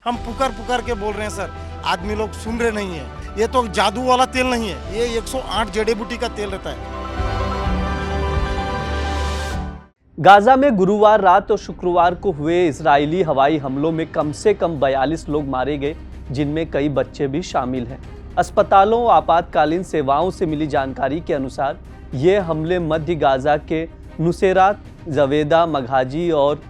हम पुकार पुकार के बोल रहे हैं सर, आदमी लोग सुन रहे नहीं है। ये तो जादू वाला तेल नहीं है, ये 108 जड़ी बूटी का तेल रहता है। गाजा में गुरुवार रात और शुक्रवार को हुए इजरायली हवाई हमलों में कम से कम 42 लोग मारे गए, जिनमें कई बच्चे भी शामिल हैं। अस्पतालों और आपातकालीन सेवाओं से मिली जानकारी के अनुसार ये हमले मध्य गाजा के नुसेरात, जवेदा, मघाजी और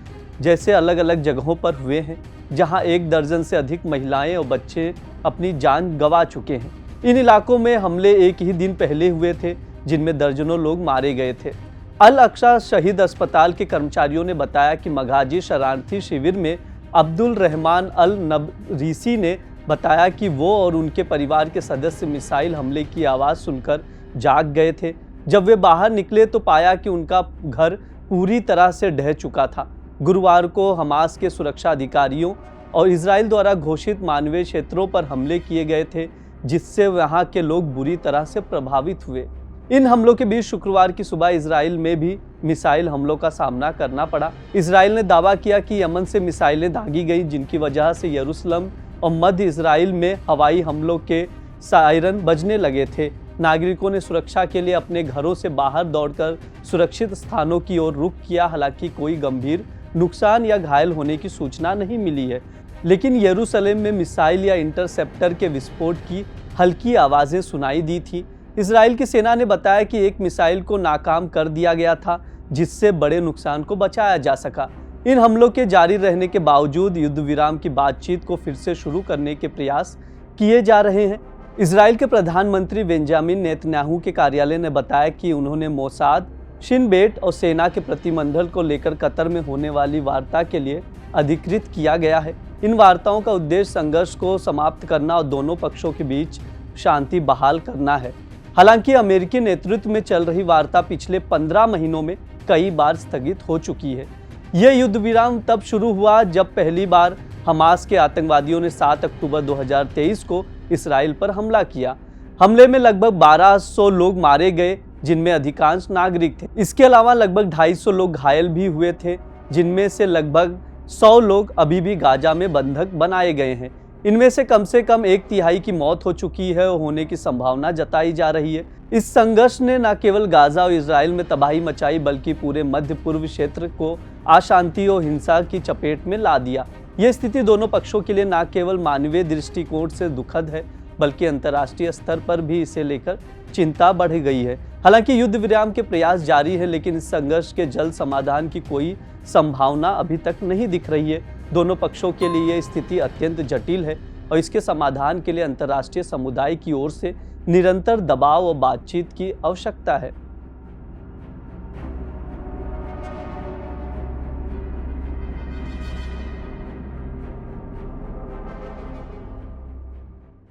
जैसे अलग अलग जगहों पर हुए हैं, जहां 1 दर्जन से अधिक महिलाएं और बच्चे अपनी जान गंवा चुके हैं। इन इलाकों में हमले एक ही दिन पहले हुए थे, जिनमें दर्जनों लोग मारे गए थे। अल अक्सा शहीद अस्पताल के कर्मचारियों ने बताया कि मघाजी शरणार्थी शिविर में अब्दुल रहमान अल नबरीसी ने बताया कि वो और उनके परिवार के सदस्य मिसाइल हमले की आवाज़ सुनकर जाग गए थे। जब वे बाहर निकले तो पाया कि उनका घर पूरी तरह से ढह चुका था। गुरुवार को हमास के सुरक्षा अधिकारियों और इजराइल द्वारा घोषित मानवीय क्षेत्रों पर हमले किए गए थे, जिससे वहां के लोग बुरी तरह से प्रभावित हुए। इन हमलों के बीच शुक्रवार की सुबह इजराइल में भी मिसाइल हमलों का सामना करना पड़ा। इजराइल ने दावा किया कि यमन से मिसाइलें दागी गई, जिनकी वजह से यरूशलेम और मध्य इजराइल में हवाई हमलों के सायरन बजने लगे थे। नागरिकों ने सुरक्षा के लिए अपने घरों से बाहर दौड़कर सुरक्षित स्थानों की ओर रुख किया। हालांकि कोई गंभीर नुकसान या घायल होने की सूचना नहीं मिली है, लेकिन यरूशलेम में मिसाइल या इंटरसेप्टर के विस्फोट की हल्की आवाज़ें सुनाई दी थी। इजराइल की सेना ने बताया कि एक मिसाइल को नाकाम कर दिया गया था, जिससे बड़े नुकसान को बचाया जा सका। इन हमलों के जारी रहने के बावजूद युद्ध विराम की बातचीत को फिर से शुरू करने के प्रयास किए जा रहे हैं। इजराइल के प्रधानमंत्री बेंजामिन नेतन्याहू के कार्यालय ने बताया कि उन्होंने मोसाद, शिन बेट और सेना के प्रतिनिधिमंडल को लेकर कतर में होने वाली वार्ता के लिए अधिकृत किया गया है। इन वार्ताओं का उद्देश्य संघर्ष को समाप्त करना और दोनों पक्षों के बीच शांति बहाल करना है। हालांकि अमेरिकी नेतृत्व में चल रही वार्ता पिछले 15 महीनों में कई बार स्थगित हो चुकी है। यह युद्ध विराम तब शुरू हुआ जब पहली बार हमास के आतंकवादियों ने 7 अक्टूबर 2023 को इसराइल पर हमला किया। हमले में लगभग 1200 लोग मारे गए, जिनमें अधिकांश नागरिक थे। इसके अलावा लगभग 250 लोग घायल भी हुए थे, जिनमें से लगभग 100 लोग अभी भी गाजा में बंधक बनाए गए हैं। इनमें से कम 1/3 की मौत हो चुकी है और होने की संभावना जताई जा रही है। इस संघर्ष ने न केवल गाजा और इजराइल में तबाही मचाई, बल्कि पूरे मध्य पूर्व क्षेत्र को अशांति और हिंसा की चपेट में ला दिया। यह स्थिति दोनों पक्षों के लिए न केवल मानवीय दृष्टिकोण से दुखद है, बल्कि अंतर्राष्ट्रीय स्तर पर भी इसे लेकर चिंता बढ़ गई है। हालांकि युद्ध विराम के प्रयास जारी है, लेकिन इस संघर्ष के जल्द समाधान की कोई संभावना अभी तक नहीं दिख रही है। दोनों पक्षों के लिए यह स्थिति अत्यंत जटिल है और इसके समाधान के लिए अंतर्राष्ट्रीय समुदाय की ओर से निरंतर दबाव और बातचीत की आवश्यकता है।